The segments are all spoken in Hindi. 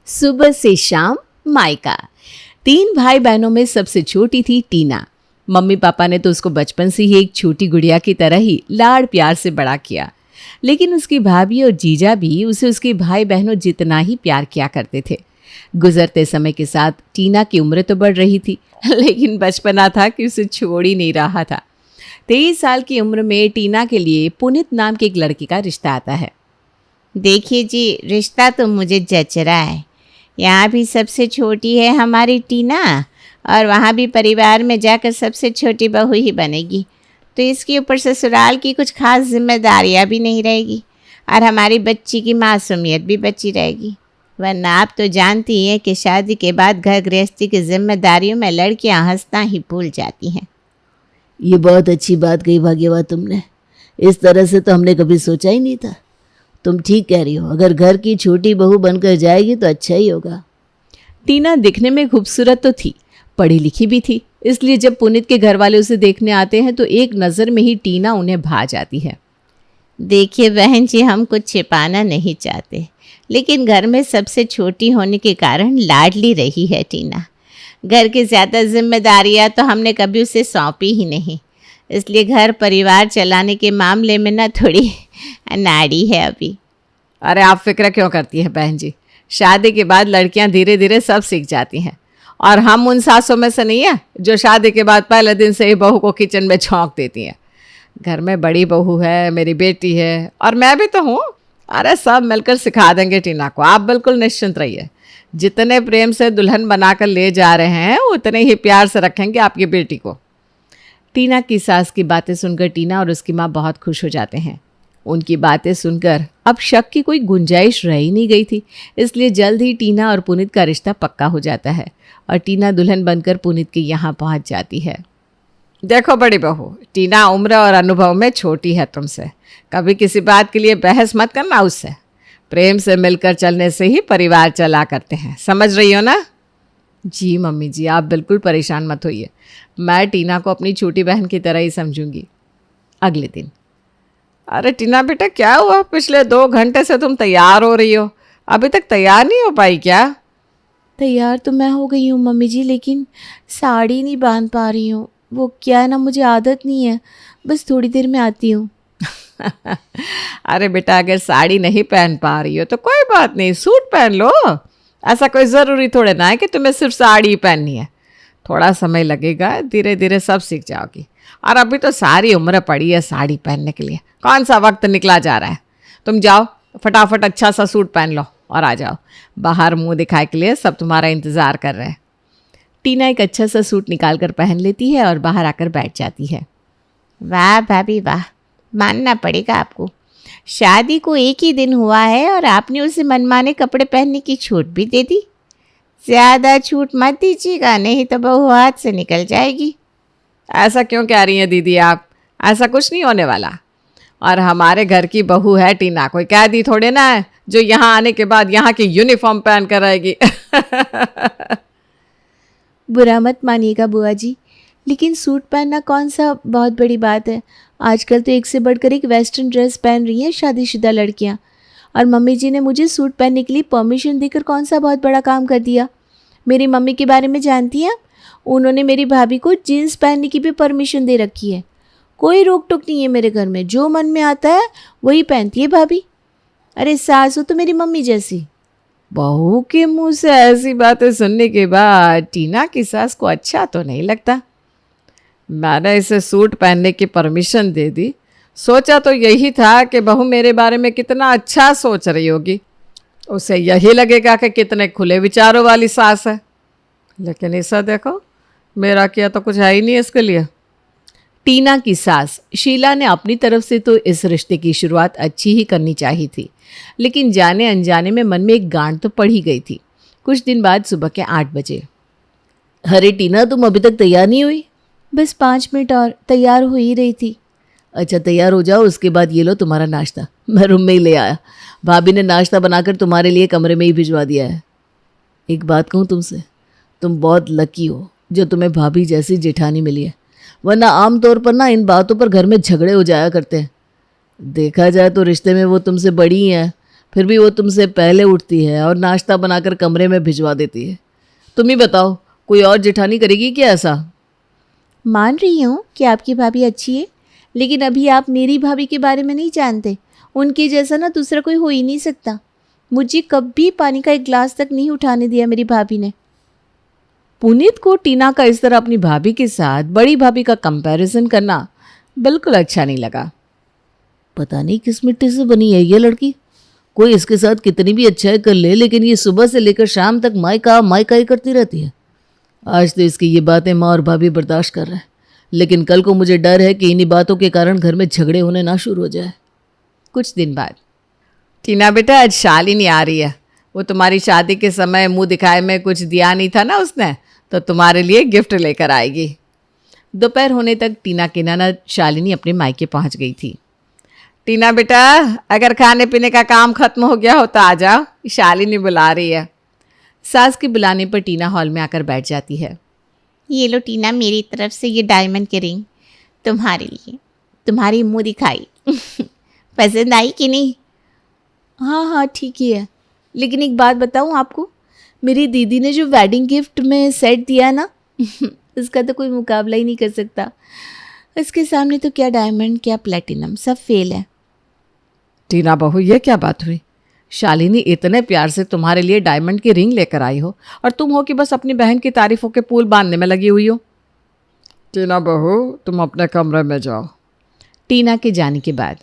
सुबह से शाम मायका। 3 भाई बहनों में सबसे छोटी थी टीना। मम्मी पापा ने तो उसको बचपन से ही एक छोटी गुड़िया की तरह ही लाड़ प्यार से बड़ा किया, लेकिन उसकी भाभी और जीजा भी उसे उसके भाई बहनों जितना ही प्यार किया करते थे। गुजरते समय के साथ टीना की उम्र तो बढ़ रही थी, लेकिन बचपना था कि उसे छोड़ ही नहीं रहा था। 23 साल की उम्र में टीना के लिए पुनीत नाम के एक लड़के का रिश्ता आता है। देखिए जी, रिश्ता तो मुझे जच रहा है। यहाँ भी सबसे छोटी है हमारी टीना, और वहाँ भी परिवार में जाकर सबसे छोटी बहू ही बनेगी, तो इसके ऊपर ससुराल की कुछ खास जिम्मेदारियाँ भी नहीं रहेगी और हमारी बच्ची की मासूमियत भी बची रहेगी। वरना आप तो जानती हैं कि शादी के बाद घर गृहस्थी की जिम्मेदारियों में लड़कियाँ हंसना ही भूल जाती हैं। ये बहुत अच्छी बात कही भाग्यवा तुमने। इस तरह से तो हमने कभी सोचा ही नहीं था। तुम ठीक कह रही हो, अगर घर की छोटी बहू बनकर जाएगी तो अच्छा ही होगा। टीना दिखने में खूबसूरत तो थी, पढ़ी लिखी भी थी, इसलिए जब पुनीत के घर वाले उसे देखने आते हैं तो एक नज़र में ही टीना उन्हें भा जाती है। देखिए बहन जी, हम कुछ छिपाना नहीं चाहते, लेकिन घर में सबसे छोटी होने के कारण लाडली रही है टीना। घर की ज़्यादा जिम्मेदारियां तो हमने कभी उसे सौंपी ही नहीं, इसलिए घर परिवार चलाने के मामले में ना थोड़ी अनाड़ी है अभी। अरे आप फिक्र क्यों करती हैं बहन जी, शादी के बाद लड़कियां धीरे धीरे सब सीख जाती हैं, और हम उन सासों में से नहीं है जो शादी के बाद पहले दिन से ही बहू को किचन में झोंक देती हैं। घर में बड़ी बहू है, मेरी बेटी है, और मैं भी तो हूँ। अरे सब मिलकर सिखा देंगे टीना को, आप बिल्कुल निश्चिंत रहिए। जितने प्रेम से दुल्हन बनाकर ले जा रहे हैं उतने ही प्यार से रखेंगे आपकी बेटी को। टीना की सास की बातें सुनकर टीना और उसकी माँ बहुत खुश हो जाते हैं। उनकी बातें सुनकर अब शक की कोई गुंजाइश रह ही नहीं गई थी, इसलिए जल्द ही टीना और पुनीत का रिश्ता पक्का हो जाता है और टीना दुल्हन बनकर पुनीत के यहाँ पहुँच जाती है। देखो बड़ी बहू, टीना उम्र और अनुभव में छोटी है तुमसे, कभी किसी बात के लिए बहस मत करना उससे। प्रेम से मिलकर चलने से ही परिवार चला करते हैं, समझ रही हो ना? जी मम्मी जी, आप बिल्कुल परेशान मत होइए, मैं टीना को अपनी छोटी बहन की तरह ही समझूंगी। अगले दिन। अरे टीना बेटा, क्या हुआ? पिछले 2 घंटे से तुम तैयार हो रही हो, अभी तक तैयार नहीं हो पाई क्या? तैयार तो मैं हो गई हूँ मम्मी जी, लेकिन साड़ी नहीं बांध पा रही हूँ। वो क्या है ना, मुझे आदत नहीं है, बस थोड़ी देर में आती हूँ। अरे बेटा, अगर साड़ी नहीं पहन पा रही हो तो कोई बात नहीं, सूट पहन लो। ऐसा कोई ज़रूरी थोड़े ना है कि तुम्हें सिर्फ साड़ी ही पहननी है। थोड़ा समय लगेगा, धीरे धीरे सब सीख जाओगी, और अभी तो सारी उम्र पड़ी है साड़ी पहनने के लिए, कौन सा वक्त निकला जा रहा है। तुम जाओ फटाफट अच्छा सा सूट पहन लो और आ जाओ, बाहर मुंह दिखाए के लिए सब तुम्हारा इंतज़ार कर रहे हैं। टीना एक अच्छा सा सूट निकाल कर पहन लेती है और बाहर आकर बैठ जाती है। वाह भाभी वाह, मानना पड़ेगा आपको। शादी को 1 ही दिन हुआ है और आपने उसे मनमाने कपड़े पहनने की छूट भी दे दी। ज़्यादा छूट मत दीजिएगा, नहीं तो बहू हाथ से निकल जाएगी। ऐसा क्यों कह रही हैं दीदी आप? ऐसा कुछ नहीं होने वाला, और हमारे घर की बहू है टीना, कोई कैदी थोड़े ना है जो यहाँ आने के बाद यहाँ की यूनिफॉर्म पहन कर रहेगी। बुरा मत मानिएगा बुआ जी, लेकिन सूट पहनना कौन सा बहुत बड़ी बात है। आजकल तो एक से बढ़कर एक वेस्टर्न ड्रेस पहन रही हैं शादीशुदा लड़कियां, और मम्मी जी ने मुझे सूट पहनने के लिए परमिशन देकर कौन सा बहुत बड़ा काम कर दिया। मेरी मम्मी के बारे में जानती हैं, उन्होंने मेरी भाभी को जीन्स पहनने की भी परमिशन दे रखी है। कोई रोक टोक नहीं है मेरे घर में, जो मन में आता है वही पहनती है भाभी। अरे सास हो तो मेरी मम्मी जैसी। बहू के मुंह से ऐसी बातें सुनने के बाद टीना की सास को अच्छा तो नहीं लगता। मैंने इसे सूट पहनने की परमिशन दे दी, सोचा तो यही था कि बहू मेरे बारे में कितना अच्छा सोच रही होगी, उसे यही लगेगा कि कितने खुले विचारों वाली सास है। लेकिन ऐसा देखो, मेरा किया तो कुछ है ही नहीं इसके लिए। टीना की सास शीला ने अपनी तरफ से तो इस रिश्ते की शुरुआत अच्छी ही करनी चाहिए थी, लेकिन जाने अनजाने में मन में एक गांठ तो पड़ ही गई थी। कुछ दिन बाद सुबह के 8 बजे। अरे टीना, तुम अभी तक तैयार नहीं हुई? बस 5 मिनट और, तैयार हो ही रही थी। अच्छा तैयार हो जाओ, उसके बाद ये लो तुम्हारा नाश्ता, मैं रूम में ही ले आया। भाभी ने नाश्ता बनाकर तुम्हारे लिए कमरे में ही भिजवा दिया है। एक बात कहूँ तुमसे, तुम बहुत लकी हो जो तुम्हें भाभी जैसी जेठानी मिली है, वरना आमतौर पर ना इन बातों पर घर में झगड़े हो जाया करते हैं। देखा जाए तो रिश्ते में वो तुमसे बड़ी हैं, फिर भी वो तुमसे पहले उठती है और नाश्ता बनाकर कमरे में भिजवा देती है। तुम ही बताओ, कोई और जेठानी करेगी क्या ऐसा? मान रही हूँ कि आपकी भाभी अच्छी है, लेकिन अभी आप मेरी भाभी के बारे में नहीं जानते। उनके जैसा ना दूसरा कोई हो ही नहीं सकता। मुझे कभी पानी का एक गिलास तक नहीं उठाने दिया मेरी भाभी ने। पुनीत को टीना का इस तरह अपनी भाभी के साथ बड़ी भाभी का कंपैरिजन करना बिल्कुल अच्छा नहीं लगा। पता नहीं किस मिट्टी से बनी है ये लड़की। कोई इसके साथ कितनी भी अच्छाई कर ले, लेकिन ये सुबह से लेकर शाम तक मायका मायका ही करती रहती है। आज तो इसकी ये बातें माँ और भाभी बर्दाश्त कर रहे हैं, लेकिन कल को मुझे डर है कि इन्हीं बातों के कारण घर में झगड़े होने ना शुरू हो जाए। कुछ दिन बाद, टीना बेटा आज शालिनी आ रही है। वो तुम्हारी शादी के समय मुंह दिखाए में कुछ दिया नहीं था ना उसने, तो तुम्हारे लिए गिफ्ट लेकर आएगी। दोपहर होने तक टीना की ननद शालिनी अपने मायके पहुंच गई थी। टीना बेटा, अगर खाने पीने का काम खत्म हो गया हो तो आ जाओ, शालिनी बुला रही है। सास के बुलाने पर टीना हॉल में आकर बैठ जाती है। ये लो टीना, मेरी तरफ से ये डायमंड की रिंग तुम्हारे लिए, तुम्हारी मुंह दिखाई। पसंद आई कि नहीं? हाँ हाँ ठीक ही है, लेकिन एक बात बताऊँ आपको, मेरी दीदी ने जो वेडिंग गिफ्ट में सेट दिया ना उसका तो कोई मुकाबला ही नहीं कर सकता। इसके सामने तो क्या डायमंड क्या प्लेटिनम, सब फेल है। टीना बहू, ये क्या बात हुई? शालिनी इतने प्यार से तुम्हारे लिए डायमंड की रिंग लेकर आई हो और तुम हो कि बस अपनी बहन की तारीफों के पुल बांधने में लगी हुई हो। टीना बहू, तुम अपने कमरे में जाओ। टीना के जाने के बाद,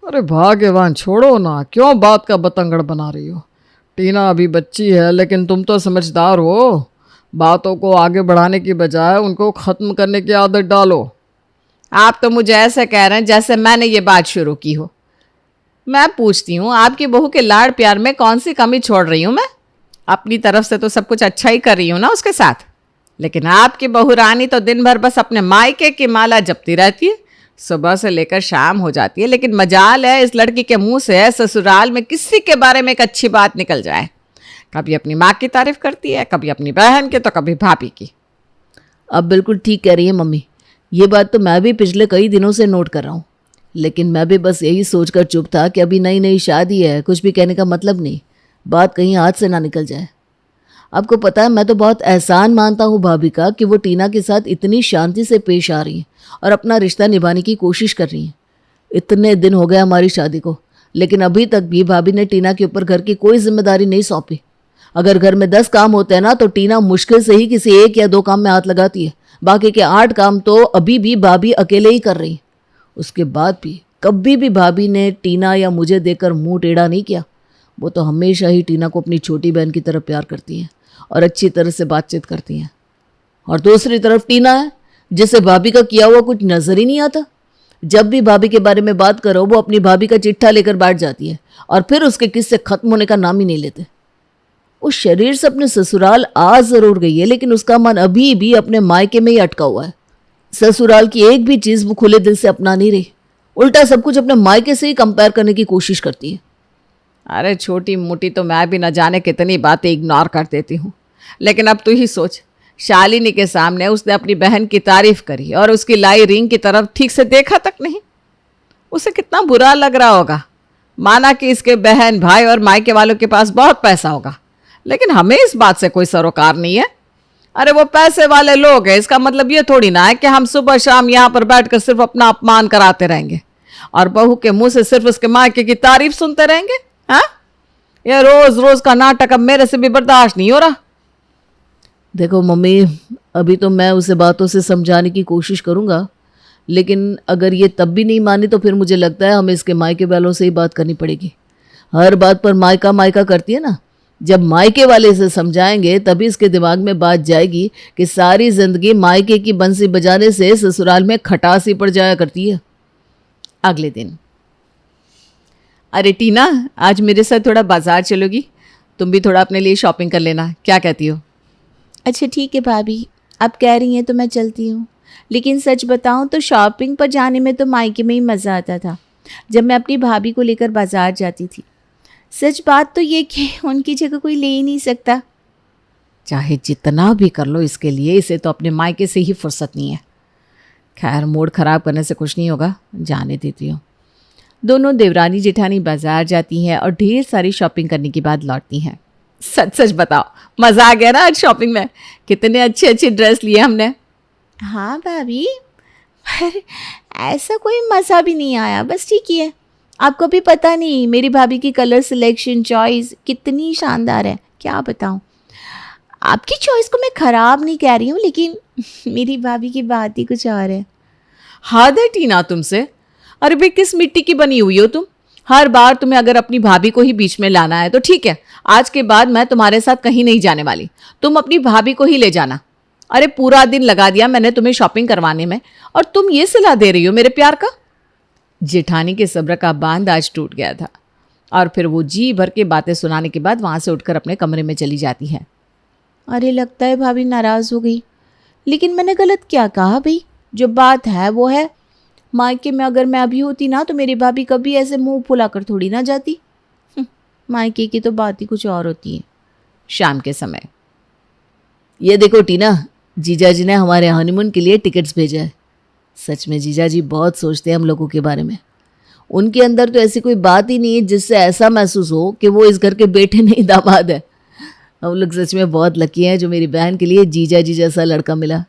अरे भाग्यवान, छोड़ो ना, क्यों बात का बतंगड़ बना रही हो? टीना अभी बच्ची है, लेकिन तुम तो समझदार हो। बातों को आगे बढ़ाने की बजाय उनको ख़त्म करने की आदत डालो। आप तो मुझे ऐसे कह रहे हैं जैसे मैंने ये बात शुरू की हो। मैं पूछती हूँ, आपकी बहू के लाड़ प्यार में कौन सी कमी छोड़ रही हूँ मैं? अपनी तरफ से तो सब कुछ अच्छा ही कर रही हूँ ना उसके साथ। लेकिन आपकी बहू रानी तो दिन भर बस अपने मायके की माला जपती रहती है, सुबह से लेकर शाम हो जाती है। लेकिन मजाल है इस लड़की के मुंह से ससुराल में किसी के बारे में एक अच्छी बात निकल जाए। कभी अपनी माँ की तारीफ करती है, कभी अपनी बहन की, तो कभी भाभी की। अब बिल्कुल ठीक कह रही है मम्मी। ये बात तो मैं भी पिछले कई दिनों से नोट कर रहा हूँ, लेकिन मैं भी बस यही सोचकर चुप था कि अभी नई नई शादी है, कुछ भी कहने का मतलब नहीं, बात कहीं हाथ से ना निकल जाए। आपको पता है, मैं तो बहुत एहसान मानता हूँ भाभी का कि वो टीना के साथ इतनी शांति से पेश आ रही हैं और अपना रिश्ता निभाने की कोशिश कर रही हैं। इतने दिन हो गए हमारी शादी को, लेकिन अभी तक भी भाभी ने टीना के ऊपर घर की कोई जिम्मेदारी नहीं सौंपी। अगर घर में 10 काम होते हैं ना, तो टीना मुश्किल से ही किसी 1 या 2 काम में हाथ लगाती है। बाकी के 8 काम तो अभी भी भाभी अकेले ही कर रही हैं। उसके बाद भी कभी भी भाभी ने टीना या मुझे देखकर मुंह टेढ़ा नहीं किया। वो तो हमेशा ही टीना को अपनी छोटी बहन की तरह प्यार करती हैं और अच्छी तरह से बातचीत करती हैं। और दूसरी तरफ टीना है, जिसे भाभी का किया हुआ कुछ नजर ही नहीं आता। जब भी भाभी के बारे में बात करो, वो अपनी भाभी का चिट्ठा लेकर बैठ जाती है और फिर उसके किस्से खत्म होने का नाम ही नहीं लेते। उस शरीर से अपने ससुराल आ जरूर गई है, लेकिन उसका मन अभी भी अपने मायके में ही अटका हुआ है। ससुराल की एक भी चीज़ वो खुले दिल से अपना नहीं रही, उल्टा सब कुछ अपने मायके से ही कंपेयर करने की कोशिश करती है। अरे छोटी मोटी तो मैं भी न जाने कितनी बातें इग्नोर कर देती हूँ, लेकिन अब तू ही सोच, शालिनी के सामने उसने अपनी बहन की तारीफ करी और उसकी लाई रिंग की तरफ ठीक से देखा तक नहीं। उसे कितना बुरा लग रहा होगा। माना कि इसके बहन भाई और मायके वालों के पास बहुत पैसा होगा, लेकिन हमें इस बात से कोई सरोकार नहीं है। अरे वो पैसे वाले लोग हैं, इसका मतलब ये थोड़ी ना है कि हम सुबह शाम यहाँ पर बैठकर सिर्फ अपना अपमान कराते रहेंगे और बहू के मुंह से सिर्फ उसके मायके की तारीफ सुनते रहेंगे। हाँ, ये रोज रोज का नाटक अब मेरे से भी बर्दाश्त नहीं हो रहा। देखो मम्मी, अभी तो मैं उसे बातों से समझाने की कोशिश करूँगा, लेकिन अगर ये तब भी नहीं मानी तो फिर मुझे लगता है हमें इसके मायके वालों से ही बात करनी पड़ेगी। हर बात पर मायका मायका करती है ना। जब मायके वाले इसे समझाएंगे तभी इसके दिमाग में बात जाएगी कि सारी जिंदगी मायके की बंसी बजाने से ससुराल में खटास ही पड़ जाया करती है। अगले दिन, अरे टीना, आज मेरे साथ थोड़ा बाजार चलोगी? तुम भी थोड़ा अपने लिए शॉपिंग कर लेना, क्या कहती हो? अच्छा ठीक है भाभी, आप कह रही हैं तो मैं चलती हूँ, लेकिन सच बताऊँ तो शॉपिंग पर जाने में तो मायके में ही मज़ा आता था जब मैं अपनी भाभी को लेकर बाजार जाती थी। सच बात तो ये कि उनकी जगह कोई ले ही नहीं सकता। चाहे जितना भी कर लो इसके लिए, इसे तो अपने मायके से ही फुर्सत नहीं है। खैर, मूड ख़राब करने से कुछ नहीं होगा, जाने देती हूँ। दोनों देवरानी जेठानी बाजार जाती हैं और ढेर सारी शॉपिंग करने के बाद लौटती हैं। सच सच बताओ, मज़ा आ गया ना आज शॉपिंग में? कितने अच्छे अच्छे ड्रेस लिए हमने। हाँ भाभी, पर ऐसा कोई मज़ा भी नहीं आया, बस ठीक ही है। आपको भी पता नहीं मेरी भाभी की कलर सिलेक्शन चॉइस कितनी शानदार है, क्या बताऊँ। आपकी चॉइस को मैं ख़राब नहीं कह रही हूँ, लेकिन मेरी भाभी की बात ही कुछ और है। हद है टीना तुमसे। अरे भाई, किस मिट्टी की बनी हुई हो तुम? हर बार तुम्हें अगर अपनी भाभी को ही बीच में लाना है तो ठीक है, आज के बाद मैं तुम्हारे साथ कहीं नहीं जाने वाली। तुम अपनी भाभी को ही ले जाना। अरे पूरा दिन लगा दिया मैंने तुम्हें शॉपिंग करवाने में, और तुम ये सलाह दे रही हो मेरे प्यार का। जेठानी के सब्र का बांध आज टूट गया था और फिर वो जी भर के बातें सुनाने के बाद वहां से उठकर अपने कमरे में चली जाती है। अरे लगता है भाभी नाराज़ हो गई, लेकिन मैंने गलत क्या कहा भाई? जो बात है वो है। मायके में अगर मैं अभी होती ना तो मेरी भाभी कभी ऐसे मुंह फुला कर थोड़ी ना जाती। मायके की तो बात ही कुछ और होती है। शाम के समय, ये देखो टीना, जीजा जी ने हमारे हनीमून के लिए टिकट्स भेजा है। सच में जीजा जी बहुत सोचते हैं हम लोगों के बारे में। उनके अंदर तो ऐसी कोई बात ही नहीं है जिससे ऐसा महसूस हो कि वो इस घर के बेटे नहीं दामाद है। हम लोग सच में बहुत लकी हैं जो मेरी बहन के लिए जीजा जी जैसा लड़का मिला।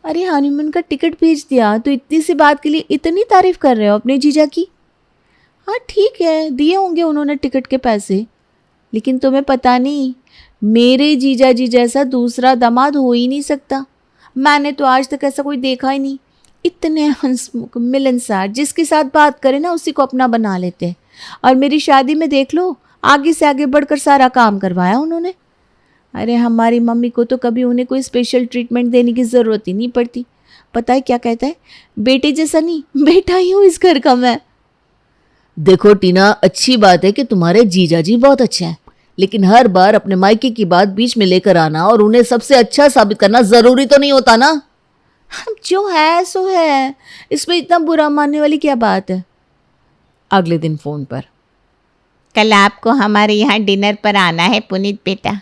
अरे हनीमून का टिकट भेज दिया तो इतनी सी बात के लिए इतनी तारीफ कर रहे हो अपने जीजा की? हाँ ठीक है, दिए होंगे उन्होंने टिकट के पैसे, लेकिन तुम्हें पता नहीं मेरे जीजा जी जैसा दूसरा दामाद हो ही नहीं सकता। मैंने तो आज तक ऐसा कोई देखा ही नहीं। इतने हंसमुख मिलनसार, जिसके साथ बात करें ना उसी को अपना बना लेते हैं। और मेरी शादी में देख लो, आगे से आगे बढ़कर सारा काम करवाया उन्होंने। अरे हमारी मम्मी को तो कभी उन्हें कोई स्पेशल ट्रीटमेंट देने की ज़रूरत ही नहीं पड़ती। पता है क्या कहता है? बेटे जैसा नहीं, बेटा ही हूँ इस घर का मैं। देखो टीना, अच्छी बात है कि तुम्हारे जीजा जी बहुत अच्छे हैं, लेकिन हर बार अपने मायके की बात बीच में लेकर आना और उन्हें सबसे अच्छा साबित करना ज़रूरी तो नहीं होता ना। जो है सो है, इसमें इतना बुरा मानने वाली क्या बात है? अगले दिन फोन पर, कल आपको हमारे यहाँ डिनर पर आना है पुनीत बेटा।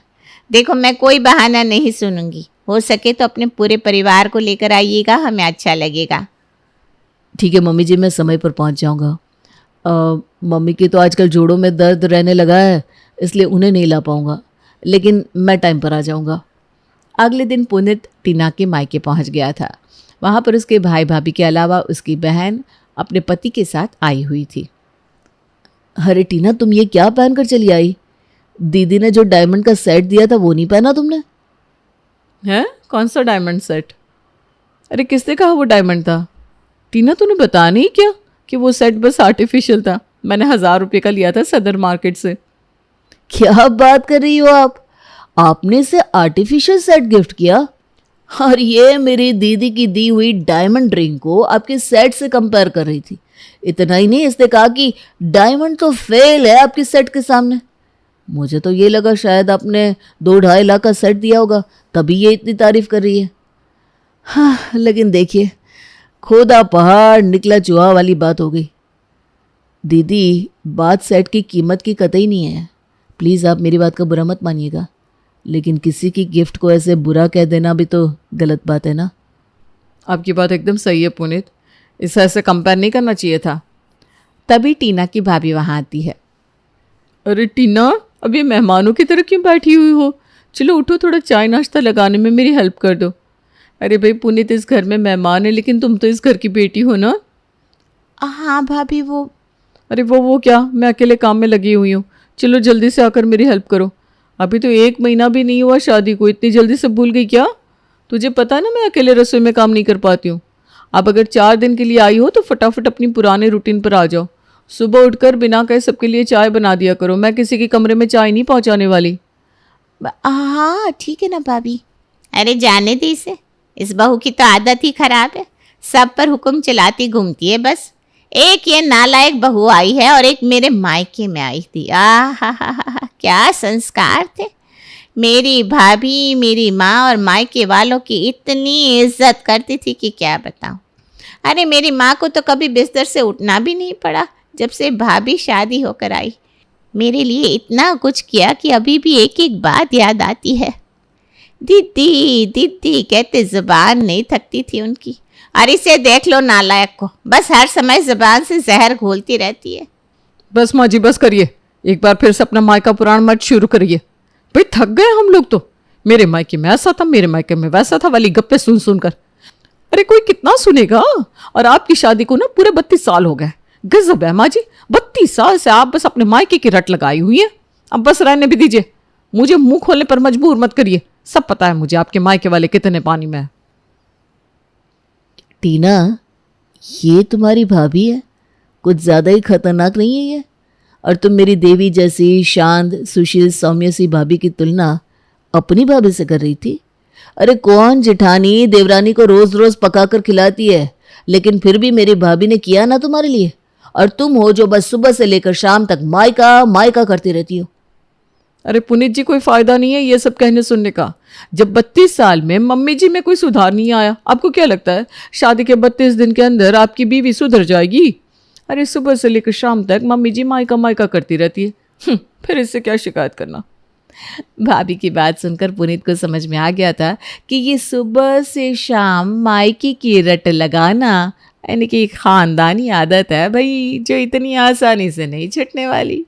देखो मैं कोई बहाना नहीं सुनूंगी, हो सके तो अपने पूरे परिवार को लेकर आइएगा, हमें अच्छा लगेगा। ठीक है मम्मी जी, मैं समय पर पहुंच जाऊंगा। मम्मी के तो आजकल जोड़ों में दर्द रहने लगा है, इसलिए उन्हें नहीं ला पाऊंगा, लेकिन मैं टाइम पर आ जाऊंगा। अगले दिन पुनीत टीना के मायके पहुंच गया था। वहां पर उसके भाई भाभी के अलावा उसकी बहन अपने पति के साथ आई हुई थी। अरे टीना, तुम ये क्या पहनकर चली आई? दीदी ने जो डायमंड का सेट दिया था वो नहीं पहना तुमने? है? कौन सा डायमंड सेट? अरे किसने कहा वो डायमंड था? टीना तूने बता नहीं क्या कि वो सेट बस आर्टिफिशियल था? मैंने 1000 रुपये का लिया था सदर मार्केट से। क्या बात कर रही हो आप? आपने इसे आर्टिफिशियल सेट गिफ्ट किया? और ये मेरी दीदी की दी हुई डायमंड रिंग को आपके सेट से कंपेयर कर रही थी। इतना ही नहीं, इसने कहा कि डायमंड तो फेल है आपके सेट के सामने। मुझे तो ये लगा शायद आपने 2-2.5 लाख का सेट दिया होगा, तभी ये इतनी तारीफ कर रही है। हाँ, लेकिन देखिए, खोदा पहाड़ निकला चूहा वाली बात हो गई। दीदी, बात सेट की कीमत की कतई नहीं है। प्लीज़ आप मेरी बात का बुरा मत मानिएगा, लेकिन किसी की गिफ्ट को ऐसे बुरा कह देना भी तो गलत बात है ना। आपकी बात एकदम सही है पुनीत, इसे ऐसे कंपेयर नहीं करना चाहिए था। तभी टीना की भाभी वहाँ आती है। अरे टीना, अब ये मेहमानों की तरह क्यों बैठी हुई हो? चलो उठो, थोड़ा चाय नाश्ता लगाने में मेरी हेल्प कर दो। अरे भाई पुनीत इस घर में मेहमान है, लेकिन तुम तो इस घर की बेटी हो ना। हाँ भाभी, वो अरे वो क्या, मैं अकेले काम में लगी हुई हूँ। चलो जल्दी से आकर मेरी हेल्प करो। अभी तो 1 महीना भी नहीं हुआ शादी को, इतनी जल्दी से भूल गई क्या? तुझे पता है ना मैं अकेले रसोई में काम नहीं कर पाती हूँ। अब अगर 4 दिन के लिए आई हो तो फटाफट अपनी पुराने रूटीन पर आ जाओ। सुबह उठकर बिना कहे सबके लिए चाय बना दिया करो। मैं किसी के कमरे में चाय नहीं पहुँचाने वाली। हाँ ठीक है ना भाभी। अरे जाने दी इसे, इस बहू की तो आदत ही खराब है, सब पर हुक्म चलाती घूमती है बस। एक ये नालायक बहू आई है और एक मेरे मायके में आई थी। हा, क्या संस्कार थे। मेरी भाभी, मेरी माँ और मायके वालों की इतनी इज्जत करती थी कि क्या बताऊँ। अरे मेरी माँ को तो कभी बिस्तर से उठना भी नहीं पड़ा जब से भाभी शादी होकर आई। मेरे लिए इतना कुछ किया कि अभी भी एक एक बात याद आती है। दीदी दीदी कहते ज़ुबान नहीं थकती थी उनकी। और इसे देख लो नालायक को, बस हर समय जुबान से जहर घोलती रहती है। बस माँ जी बस करिए, एक बार फिर से अपना मायका पुराण मत शुरू करिए। भाई थक गए हम लोग तो। मेरे मायके में ऐसा था, मेरे मायके में वैसा था वाली गप्पे सुन सुनकर। अरे कोई कितना सुनेगा। और आपकी शादी को ना पूरे 32 साल हो गए। गजब है माँ जी, 32 साल से आप बस अपने मायके की रट लगाई हुई है। अब बस रहने भी दीजिए, मुझे मुंह खोलने पर मजबूर मत करिए। सब पता है मुझे आपके मायके वाले कितने पानी में है। टीना, ये तुम्हारी भाभी है? कुछ ज़्यादा ही खतरनाक नहीं है ये? और तुम मेरी देवी जैसी शांत सुशील सौम्य सी भाभी की तुलना अपनी भाभी से कर रही थी? अरे कौन जिठानी देवरानी को रोज रोज पका कर खिलाती है, लेकिन फिर भी मेरी भाभी ने किया ना तुम्हारे लिए। और तुम हो जो बस सुबह से लेकर शाम तक मायका मायका करती रहती हो। अरे पुनीत जी, कोई फायदा नहीं है ये सब कहने सुनने का। जब 32 साल में मम्मी जी में कोई सुधार नहीं आया, आपको क्या लगता है शादी के 32 दिन के अंदर आपकी बीवी सुधर जाएगी? अरे सुबह से लेकर शाम तक मम्मी जी मायका मायका करती रहती है। फिर इससे क्या शिकायत करना। भाभी की बात सुनकर पुनीत को समझ में आ गया था कि ये सुबह से शाम मायके की रट लगाना यानी कि एक खानदानी आदत है भाई, जो इतनी आसानी से नहीं छूटने वाली।